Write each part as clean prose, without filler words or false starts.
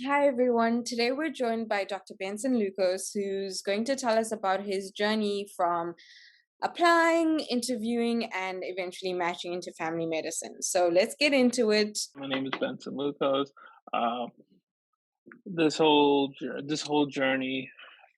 Hi everyone. Today we're joined by Dr. Benson Lukose, who's going to tell us about his journey from applying, interviewing, and eventually matching into family medicine. So let's get into it. My name is Benson Lukose. Uh, this whole journey,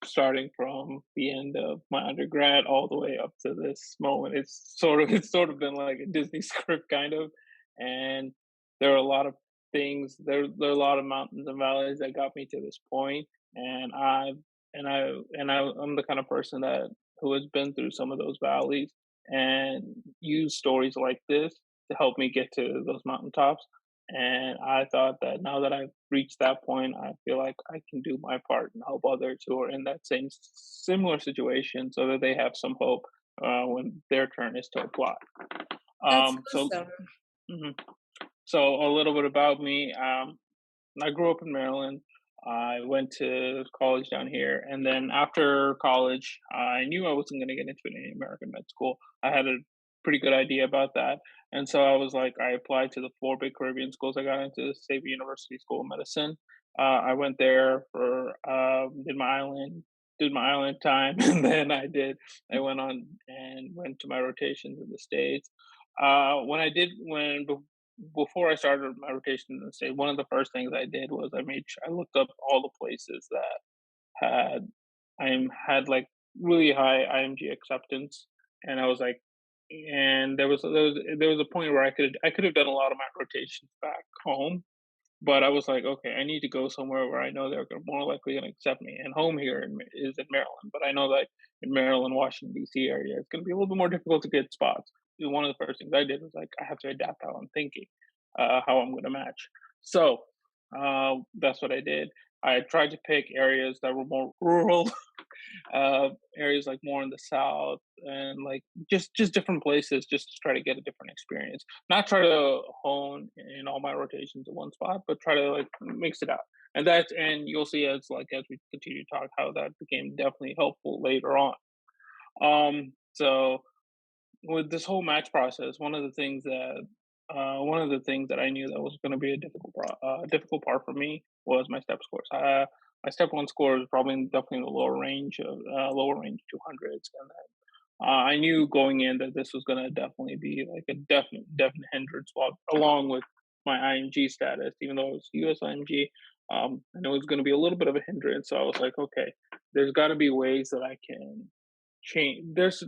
starting from the end of my undergrad all the way up to this moment, it's sort of been like a Disney script kind of, and there are a lot of things. There are a lot of mountains and valleys that got me to this point, and I'm the kind of person that who has been through some of those valleys and use stories like this to help me get to those mountaintops. And I thought that now that I've reached that point, I feel like I can do my part and help others who are in that similar situation, so that they have some hope when their turn is to apply. That's Um, so, awesome. mhm. So a little bit about me. I grew up in Maryland. I went to college down here, and then after college, I knew I wasn't going to get into any American med school. I had a pretty good idea about that, and so I was like, I applied to the four big Caribbean schools. I got into Saba University School of Medicine. I went there for did my island time, and then I went on and went to my rotations in the states. When I did when Before I started my rotation in the state, one of the first things I did was I looked up all the places that had had like really high IMG acceptance, and I was like, and there was a point where I could have done a lot of my rotations back home, but I was like, okay, I need to go somewhere where I know more likely going to accept me. And home here is in Maryland, but I know that in Maryland, Washington D.C. area, it's going to be a little bit more difficult to get spots. One of the first things I did was like I have to adapt how I'm thinking, how I'm going to match. So that's what I did. I tried to pick areas that were more rural, areas like more in the south, and like just different places, just to try to get a different experience. Not try to hone in all my rotations in one spot, but try to like mix it out. And you'll see as we continue to talk how that became definitely helpful later on. So with this whole match process, one of the things that I knew that was going to be a difficult part for me was my step scores. My step one score is probably definitely in the lower range 200s, and I knew going in that this was going to definitely be like a definite hindrance, along with my IMG status, even though it was US IMG. I know it was going to be a little bit of a hindrance, so I was like, okay, there's got to be ways that I can change. There's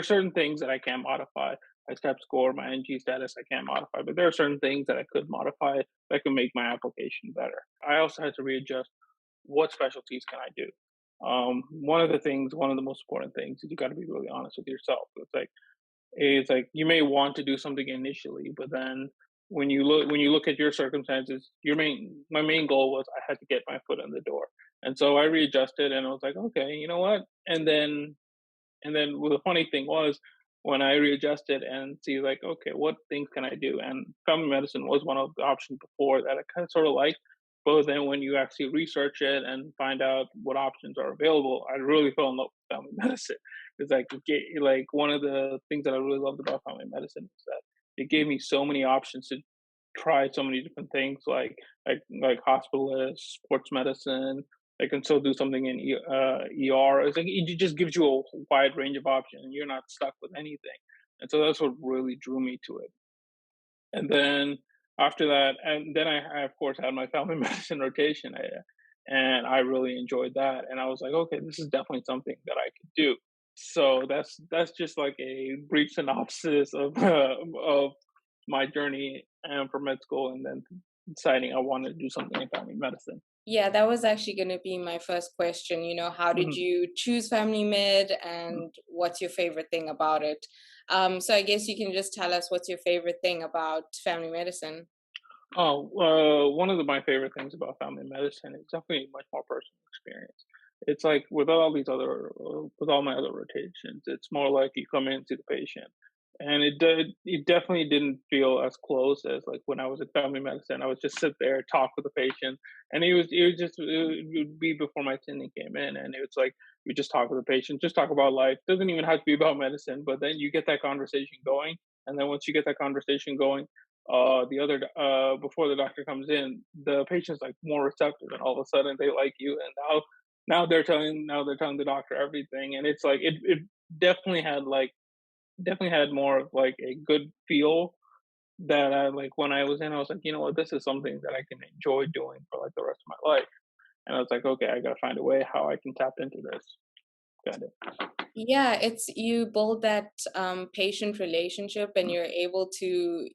certain things that I can modify. My step score, my NG status, I can't modify, but there are certain things that I could modify that can make my application better. I also had to readjust what specialties can I do. One of the most important things is you got to be really honest with yourself. It's like you may want to do something initially, but then when you look at your circumstances, my main goal was I had to get my foot in the door, and so I readjusted, and I was like, okay, you know what, well, the funny thing was when I readjusted and see like, okay, what things can I do? And family medicine was one of the options before that I kind of sort of liked. But then when you actually research it and find out what options are available, I really fell in love with family medicine. It's like like one of the things that I really loved about family medicine is that it gave me so many options to try so many different things, like hospitalist, sports medicine. I can still do something in ER. It's like it just gives you a wide range of options, and you're not stuck with anything. And so that's what really drew me to it. And then after that, and then I of course had my family medicine rotation, and I really enjoyed that. And I was like, okay, this is definitely something that I could do. So that's just like a brief synopsis of my journey for med school, and then deciding I wanted to do something in family medicine. Yeah, that was actually going to be my first question. How did Mhm. you choose family med and what's your favorite thing about it? So I guess you can just tell us what's your favorite thing about family medicine. One of my favorite things about family medicine is definitely much more personal experience. It's like with all my other rotations, it's more like you come in to the patient, and it definitely didn't feel as close as like when I was in family medicine. I would just sit there, talk with the patient, and it would be before my attending came in, and it's like you just talk with the patient, just talk about life. Doesn't even have to be about medicine, but then you get that conversation going, and then once you get that conversation going, before the doctor comes in, the patient's like more receptive, and all of a sudden they like you, and now they're telling the doctor everything, and it's like it definitely had like definitely had more of like a good feel that I like when I was in. I was like, you know what, this is something that I can enjoy doing for like the rest of my life. And I was like, okay, I gotta find a way how I can tap into this. Kind of. Yeah, it's you build that patient relationship and you're able to,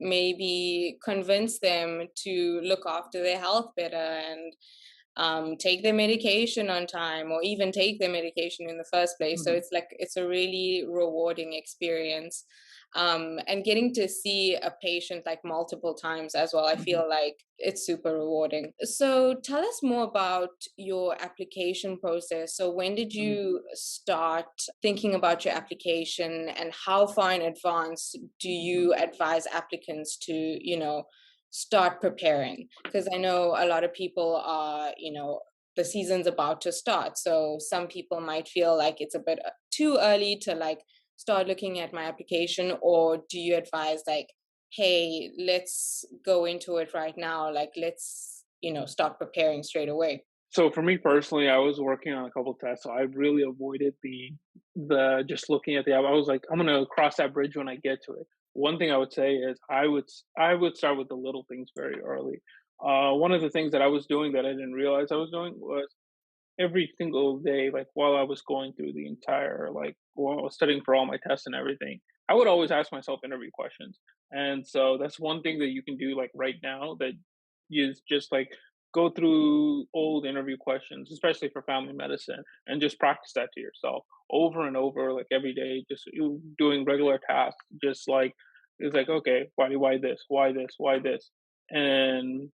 maybe convince them to look after their health better and take their medication on time or even take their medication in the first place. So Hmm. it's like it's a really rewarding experience. And getting to see a patient like multiple times as well, I Hmm. feel like it's super rewarding. So tell us more about your application process. So when did Hmm. you start thinking about your application and how far in advance do you advise applicants to, start preparing? Because I know a lot of people are, the season's about to start. So some people might feel like it's a bit too early to like start looking at my application, or do you advise like, hey, let's go into it right now, like let's, start preparing straight away? So for me personally, I was working on a couple tests, so I really avoided the just looking at the app. I was like, I'm gonna cross that bridge when I get to it. One thing I would say is I would start with the little things very early. One of the things that I was doing that I didn't realize I was doing was every single day, like while I was going through the entire, like while I was studying for all my tests and everything, I would always ask myself interview questions. And so that's one thing that you can do like right now that is just like go through old interview questions, especially for family medicine, and just practice that to yourself over and over, like every day, just you doing regular tasks, just like it's like, okay, why this, why this, and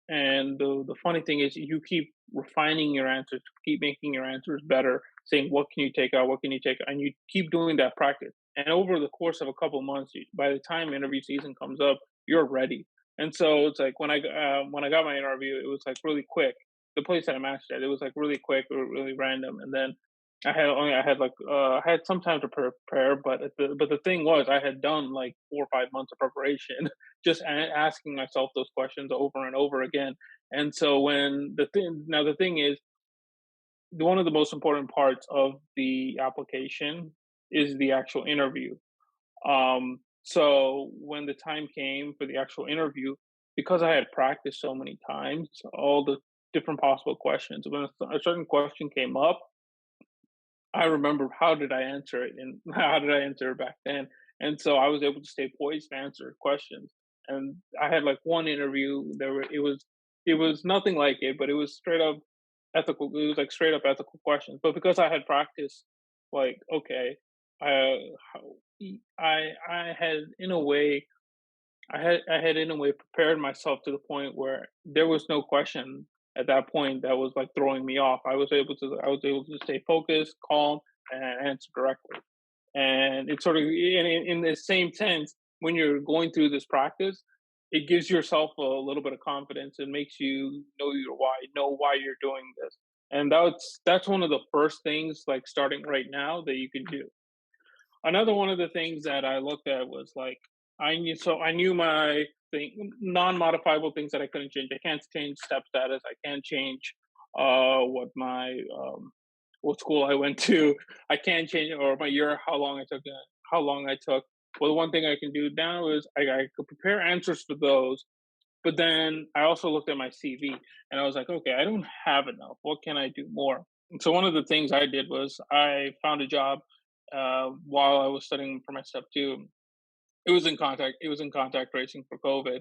the funny thing is you keep refining your answers, keep making your answers better, saying what can you take out, what can you take out, and you keep doing that practice. And over the course of a couple months, by the time interview season comes up, you're ready. And so it's like when I got my interview, it was like really quick. The place that I matched at, it was like really quick, really random, and then I had some time to prepare, but the thing was I had done like 4 or 5 months of preparation, just asking myself those questions over and over again. And so when the thing is, one of the most important parts of the application is the actual interview. So when the time came for the actual interview, because I had practiced so many times, all the different possible questions, when a certain question came up, I remember how did I answer it and how did I answer it back then. And so I was able to stay poised to answer questions. And I had like one interview it was nothing like it, but it was straight up ethical. It was like straight up ethical questions. But because I had practiced, like okay, how, I had in a way I had in a way prepared myself to the point where there was no question at that point that was like throwing me off. I was able to stay focused, calm, and answer directly. And it's sort of in the same sense when you're going through this practice, it gives yourself a little bit of confidence and makes you know why you're doing this. And that's one of the first things like starting right now that you can do. Another one of the things that I looked at was like I knew my thing non-modifiable things that I couldn't change. I can't change step status. I can't change what my what school I went to. I can't change or my year, how long I took. Well, the one thing I can do now is I could prepare answers for those. But then I also looked at my CV and I was like, okay, I don't have enough. What can I do more? And so one of the things I did was I found a job while I was studying for my step two. It was in contact tracing for COVID.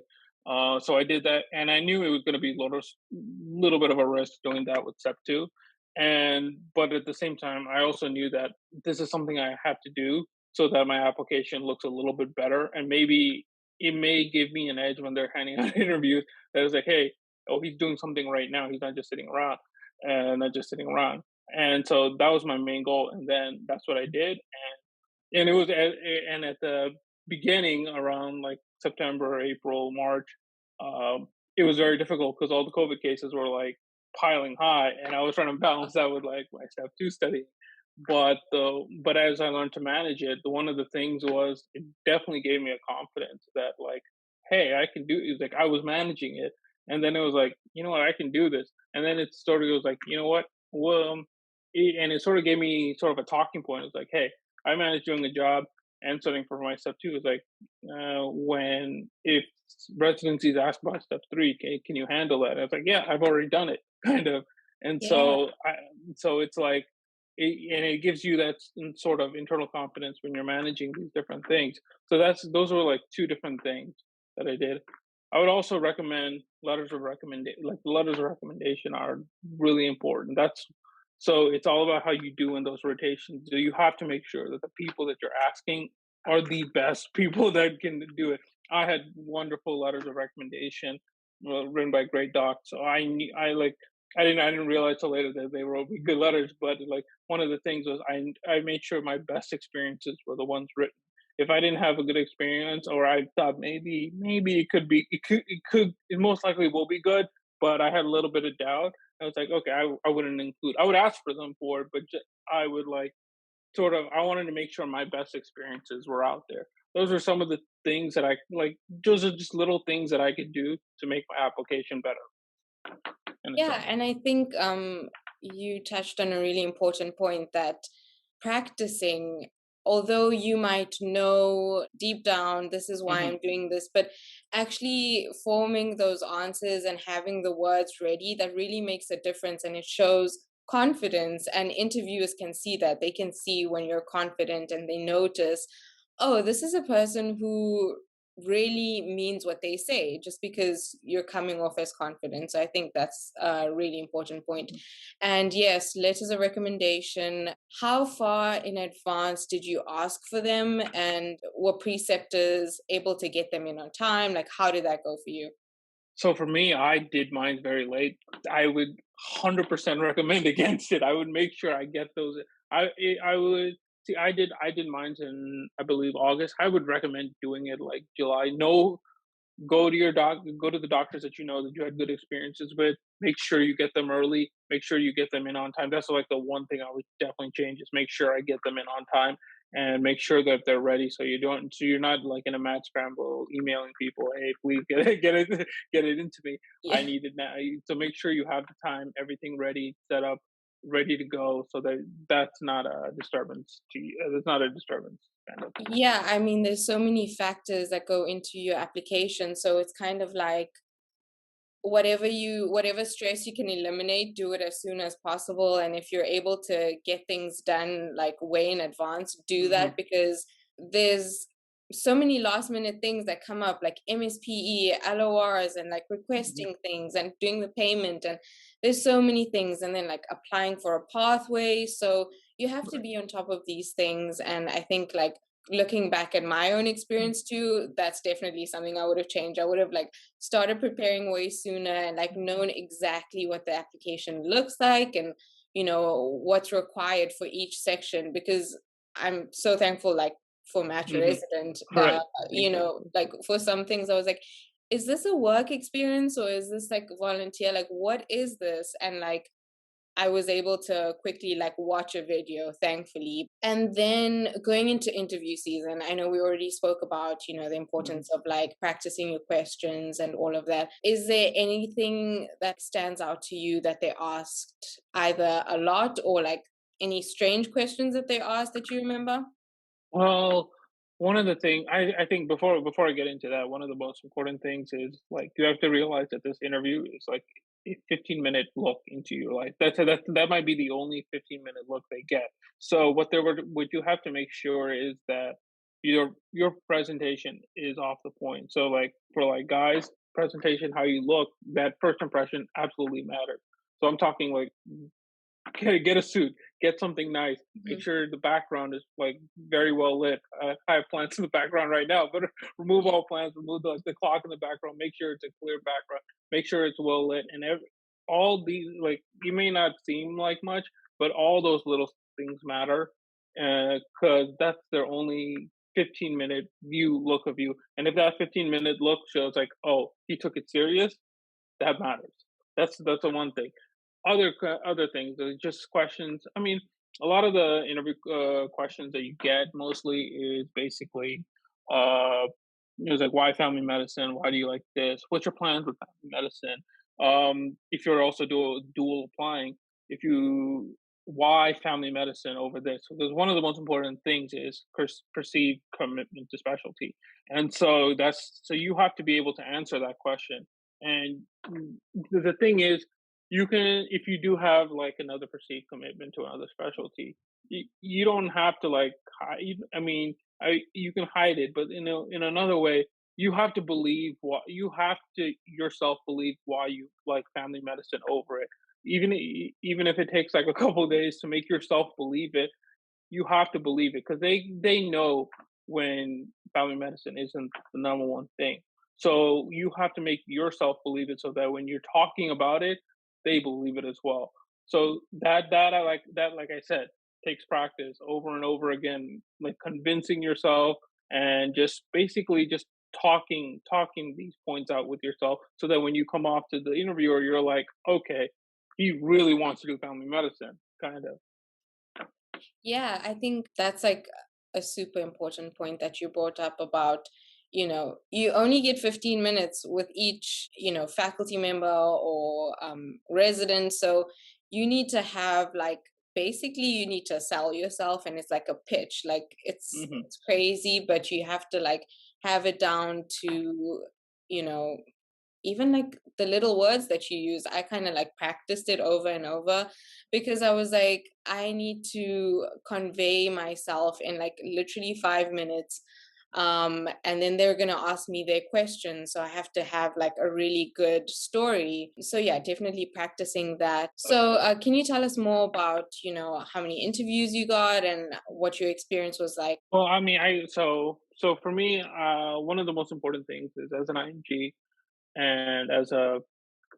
So I did that, and I knew it was going to be little bit of a risk doing that with step two. And but at the same time, I also knew that this is something I have to do so that my application looks a little bit better, and maybe it may give me an edge when they're handing out interviews. That is like, hey, oh, he's doing something right now. He's not just sitting around, and not just sitting around. And so that was my main goal, and then that's what I did. And at the beginning around like September, April, March, it was very difficult because all the COVID cases were like piling high, and I was trying to balance that with like my step two study. but as I learned to manage it, one of the things was it definitely gave me a confidence that like, hey, I can do it. Like I was managing it, and then it was like, you know what, I can do this. And then it sort of was like, you know what, well, and it sort of gave me sort of a talking point. It's like, hey, I managed doing the job and studying for my step two. It's like when if residencies ask about step three, can you handle that? And it's like, yeah, I've already done it, kind of. And Yeah. so it's like and it gives you that sort of internal confidence when you're managing these different things. So those were like two different things that I did. I would also recommend letters of recommendation are really important. That's so it's all about how you do in those rotations. So you have to make sure that the people that you're asking are the best people that can do it. I had wonderful letters of recommendation written by great docs. So I didn't realize till later that they wrote me good letters, but like one of the things was I made sure my best experiences were the ones written. If I didn't have a good experience, or I thought maybe it most likely will be good, but I had a little bit of doubt. I was like, okay, I wouldn't include. I would ask for them for it, but I would like sort of. I wanted to make sure my best experiences were out there. Those are some of the things that I like. Those are just little things that I could do to make my application better, in a Yeah, sense. and I think you touched on a really important point that practicing, although you might know deep down this is why Hmm. I'm doing this, but actually forming those answers and having the words ready, that really makes a difference and it shows confidence. And interviewers can see that. They can see when you're confident and they notice, oh, this is a person who really means what they say just because you're coming off as confident. So I think that's a really important point. And yes, letters of recommendation. How far in advance did you ask for them? And were preceptors able to get them in on time? Like, how did that go for you? So for me, I did mine very late. I would 100% recommend against it. I would make sure I get those. I would see. I did mine in I believe August. I would recommend doing it like July. No, go to the doctors that you know that you had good experiences with. Make sure you get them early. Make sure you get them in on time. That's like the one thing I would definitely change is make sure I get them in on time and make sure that they're ready so you're not like in a mad scramble emailing people, hey, please get it get it into me. I Yeah. need it now. So make sure you have the time, everything ready, set up, ready to go so that that's not a disturbance to you. That's not a disturbance kind of. Yeah, I mean, there's so many factors that go into your application. So it's kind of like whatever stress you can eliminate, do it as soon as possible. And if you're able to get things done like way in advance, do that, Hmm. because there's so many last minute things that come up like MSPE, LORs, and like Hmm. requesting things and doing the payment, and there's so many things, and then like applying for a pathway. So you have to Right. be on top of these things. And I think like looking back at my own experience too, that's definitely something I would have changed. I would have like started preparing way sooner and like known exactly what the application looks like, and what's required for each section, because I'm so thankful like for match Hmm. resident. Right. Exactly. Like for some things I was like, is this a work experience or is this like volunteer, like what is this? And like I was able to quickly like watch a video, thankfully. And then going into interview season, I know we already spoke about, the Mhm. importance of like practicing your questions and all of that. Is there anything that stands out to you that they asked either a lot or like any strange questions that they asked that you remember? Well, one of the thing I think before I get into that, one of the most important things is like you have to realize that this interview is like a 15-minute look into your life. That might be the only 15-minute look they get. So what you have to make sure is that your presentation is off the point. So like for like guys, presentation, how you look, that first impression absolutely matters. So I'm talking like get a suit, get something nice. Make Mhm. sure the background is like very well lit. I have plants in the background right now, but remove Yeah. all plants, remove the clock in the background. Make sure it's a clear background. Make sure it's well lit, and all these like you may not seem like much, but all those little things matter because that's their only 15-minute view look of you. And if that 15-minute look shows like, oh, he took it serious, that matters. That's the one thing. Other things are just questions. I mean, a lot of the interview questions that you get mostly is basically, uh, like why family medicine? Why do you like this? What's your plans with family medicine? If you're also dual applying, if you why family medicine over this? Because one of the most important things is perceived commitment to specialty, and so you have to be able to answer that question. And the thing is, you can if you do have like another perceived commitment to another specialty, you don't have to like hide. I mean, you can hide it, but in another way, you have to believe what you have to yourself believe why you like family medicine over it. Even if it takes like a couple days to make yourself believe it, you have to believe it because they know when family medicine isn't the number one thing. So you have to make yourself believe it so that when you're talking about it, they believe it as well. So that I like I said, takes practice over and over again, like convincing yourself and just basically just talking these points out with yourself so that when you come off to the interviewer, you're like, okay, he really wants to do family medicine, kind of. Yeah, I think that's like a super important point that you brought up about, you only get 15 minutes with each, faculty member or resident. So you need to have like, basically you need to sell yourself, and it's like a pitch. Like Hmm. it's crazy, but you have to like have it down to, you know, even like the little words that you use. I kind of like practiced it over and over because I was like, I need to convey myself in like literally 5 minutes. And then they're going to ask me their questions. So I have to have like a really good story. So yeah, definitely practicing that. So can you tell us more about, how many interviews you got and what your experience was like? Well, I mean, so for me, one of the most important things is as an IMG and as a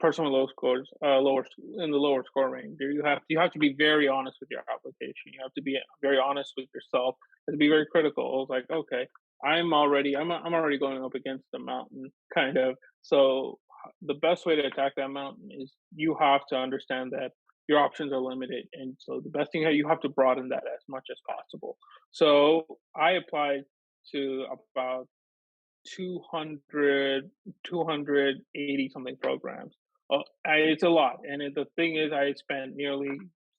person with low scores, in the lower score range, you have to be very honest with your application. You have to be very honest with yourself and to be very critical. It's like, okay, I'm already going up against the mountain, kind of. So the best way to attack that mountain is you have to understand that your options are limited, and so the best thing you have to broaden that as much as possible. So I applied to about 200, 280 something programs. It's a lot, and the thing is, I spent nearly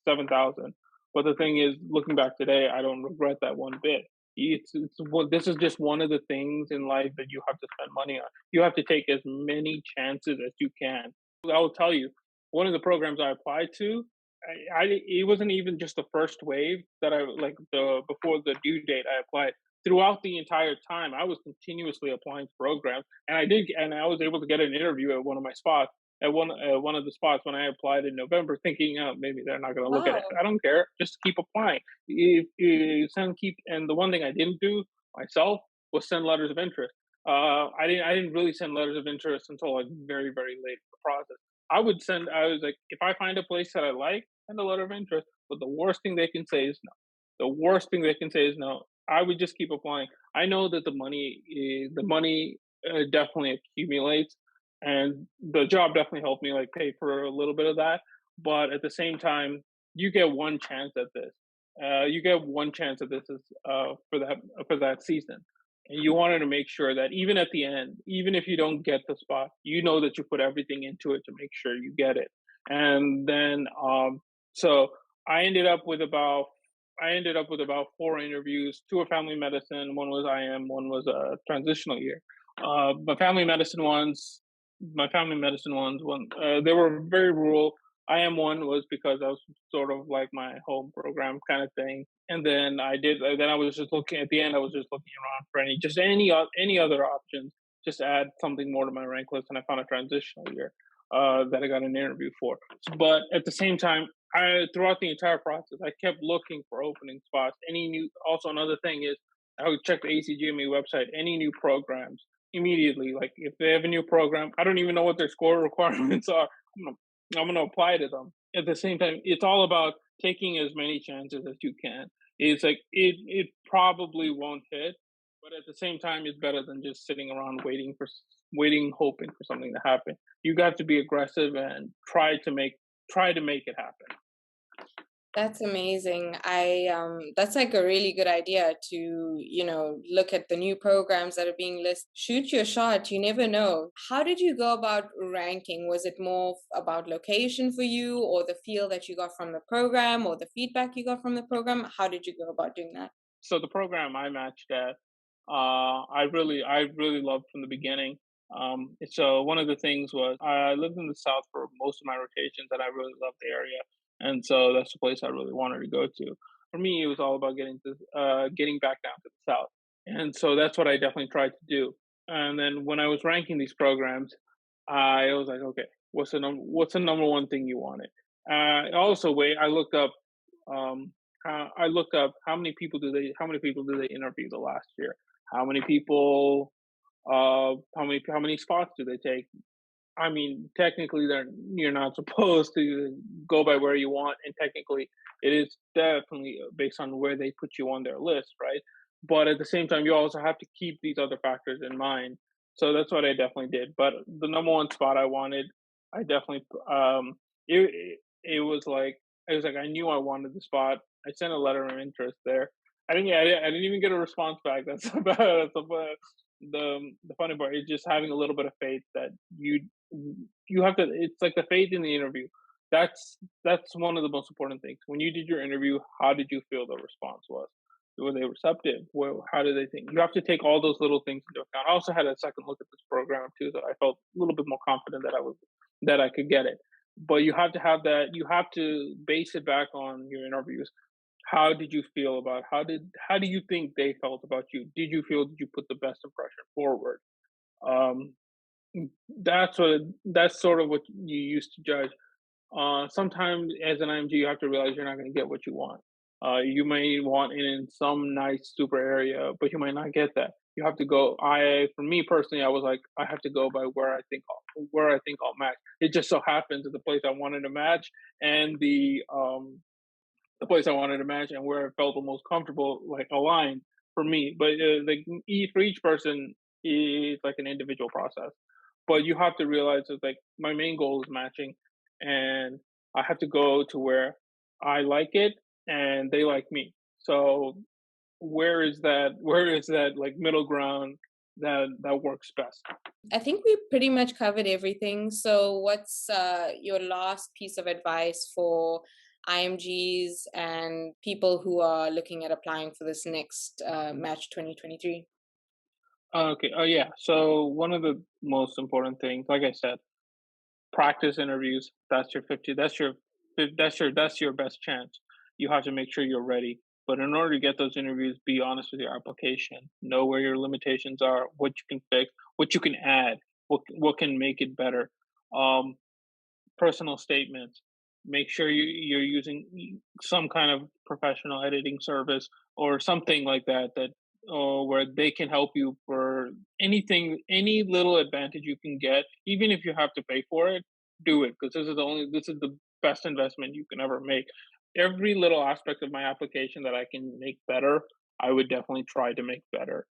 7,000. But the thing is, looking back today, I don't regret that one bit. This is just one of the things in life that you have to spend money on. You have to take as many chances as you can. I will tell you, one of the programs I applied to, it wasn't even just the first wave that I like the before the due date I applied. Throughout the entire time, I was continuously applying to programs, and I was able to get an interview at one of my spots, at one of the spots when I applied in November, thinking, oh, maybe they're not going to look at it. Wow. I don't care, just keep applying. If you send keep, and the one thing I didn't do myself was send letters of interest. I didn't really send letters of interest until like very very late in the process. I was like, if I find a place that I like, send a letter of interest. But the worst thing they can say is no. The worst thing they can say is no. I would just keep applying. I know that the money definitely accumulates, and the job definitely helped me like pay for a little bit of that. But at the same time, you get one chance at this. You get one chance at this is, for that season, and you wanted to make sure that even at the end, even if you don't get the spot, you know that you put everything into it to make sure you get it. And then, so I ended up with about I ended up with about 4 interviews. Two were family medicine, one was IM, one was a transitional year. Uh, my family medicine ones, my family medicine ones, they were very rural. IM one was because I was sort of like my home program kind of thing. And then then I was just looking at the end. I was just looking around for any other options, just add something more to my rank list. And I found a transitional year that I got an interview for. But at the same time, throughout the entire process, I kept looking for opening spots. Also another thing is I would check the ACGME website, any new programs immediately. Like if they have a new program, I don't even know what their score requirements are. I'm gonna apply to them. At the same time, it's all about taking as many chances as you can. It's like it probably won't hit, but at the same time, it's better than just sitting around waiting, hoping for something to happen. You got to be aggressive and try to make it happen. That's amazing. That's like a really good idea to, look at the new programs that are being listed. Shoot your shot, you never know. How did you go about ranking? Was it more about location for you, or the feel that you got from the program, or the feedback you got from the program? How did you go about doing that? So the program I matched at, I really loved from the beginning. So one of the things was I lived in the South for most of my rotations, and I really loved the area, and so that's the place I really wanted to go to. For me, it was all about getting back down to the South, and so that's what I definitely tried to do. And then when I was ranking these programs, I was like, okay, what's the number one thing you wanted? Also, wait, um, I looked up how many people do they interview the last year? How many people how many spots do they take? I mean, technically you're not supposed to go by where you want, and technically it is definitely based on where they put you on their list, right? But at the same time, you also have to keep these other factors in mind. So that's what I definitely did. But the number one spot I wanted, I definitely it was like I knew I wanted the spot. I sent a letter of interest there. I didn't even get a response back. That's about the funny part is just having a little bit of faith that you have to. It's like the faith in the interview. That's one of the most important things. When you did your interview, how did you feel the response was? Were they receptive? Well, how did they think? You have to take all those little things into account. I also had a second look at this program too, so I felt a little bit more confident that I could get it. But you have to have that. You have to base it back on your interviews. How did you feel about how do you think they felt about you? Did you put the best impression forward? Um, that's sort of what you used to judge. Sometimes as an IMG, you have to realize you're not going to get what you want. You may want it in some nice super area, but you might not get that. You have to go. For me personally, I was like, I have to go by where I think I'll match. It just so happens that the place I wanted to match and the place I wanted to match and where I felt the most comfortable, like aligned for me. But for each person, it's like an individual process. But you have to realize that like my main goal is matching, and I have to go to where I like it and they like me. So where is that like middle ground that works best? I think we pretty much covered everything. So, what's your last piece of advice for IMGs and people who are looking at applying for this next match 2023? Okay. Oh yeah. So one of the most important things, like I said, practice interviews. That's your 50. That's your best chance. You have to make sure you're ready. But in order to get those interviews, be honest with your application. Know where your limitations are, what you can fix, what you can add, what can make it better. Um, Personal statements. Make sure you're using some kind of professional editing service or something like that where they can help you for anything, any little advantage you can get, even if you have to pay for it. Do it because this is the best investment you can ever make. Every little aspect of my application that I can make better, I would definitely try to make better.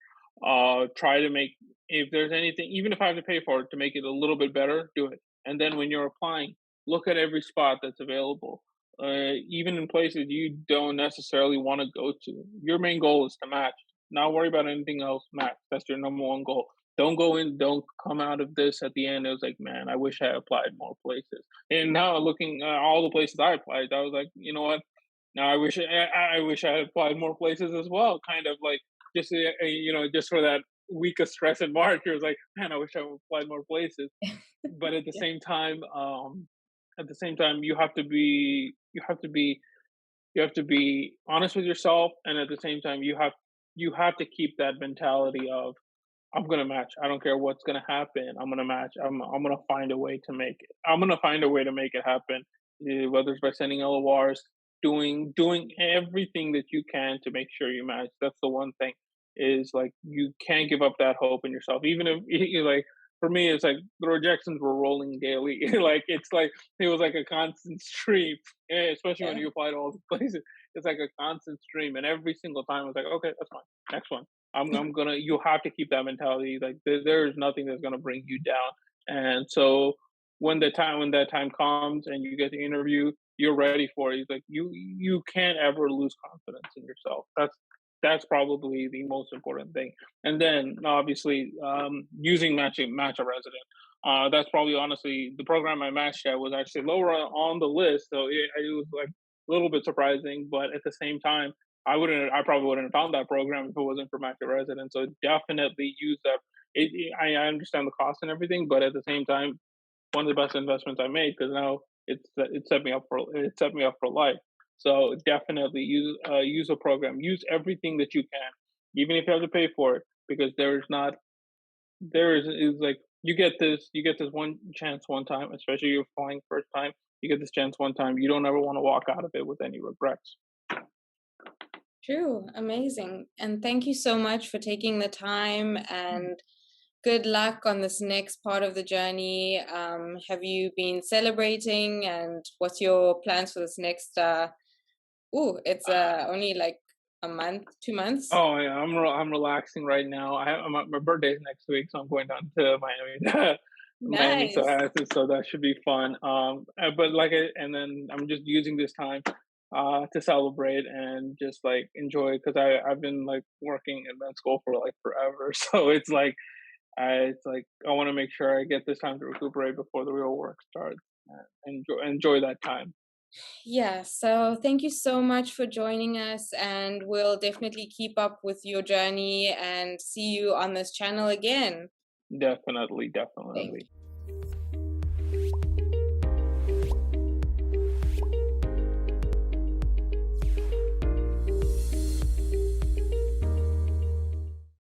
Try to make if there's anything, even if I have to pay for it to make it a little bit better, do it. And then when you're applying, look at every spot that's available, even in places you don't necessarily want to go to. Your main goal is to match. Not worry about anything else. Match. That's your number one goal. Don't come out of this at the end. It was like, man, I wish I applied more places. And now looking at all the places I applied, I was like, you know what? Now I wish I had applied more places as well. Kind of like just for that week of stress in March, it was like, man, I wish I applied more places. But Yeah. at the same time, you have to be honest with yourself, and at the same time, you have to keep that mentality of I'm gonna match. I don't care what's gonna happen. I'm gonna match. I'm gonna find a way to make it. I'm gonna find a way to make it happen. Whether it's by sending LORs, doing everything that you can to make sure you match. That's the one thing is like you can't give up that hope in yourself. Even if like for me, it's like the rejections were rolling daily. Like it's like it was like a constant stream, especially when Yeah. you apply to all the places. It's like a constant stream, and every single time I was like, okay, that's fine. Next one. I'm gonna. You have to keep that mentality. Like there is nothing that's gonna bring you down. And so when that time comes and you get the interview, you're ready for it. He's like, you can't ever lose confidence in yourself. That's probably the most important thing. And then obviously, using match a resident. That's probably honestly the program I matched at was actually lower on the list, so it was like a little bit surprising. But at the same time, I probably wouldn't have found that program if it wasn't for match a resident. So definitely use that. I understand the cost and everything, but at the same time, one of the best investments I made because now it set me up for life. So definitely use a program. Use everything that you can, even if you have to pay for it, because there is like you get this one chance one time, especially you're flying first time. You get this chance one time. You don't ever want to walk out of it with any regrets. True, amazing. And thank you so much for taking the time, and good luck on this next part of the journey. Have you been celebrating, and what's your plans for this next it's only like a month, 2 months. Oh yeah, I'm relaxing right now. My birthday's next week, so I'm going down to Miami, Miami. So Nice. so that should be fun. But and then I'm just using this time to celebrate and just like enjoy because I've been like working in med school for like forever. So it's like I want to make sure I get this time to recuperate before the real work starts. Enjoy that time. Yeah, so thank you so much for joining us, and we'll definitely keep up with your journey and see you on this channel again. Definitely, Thank definitely.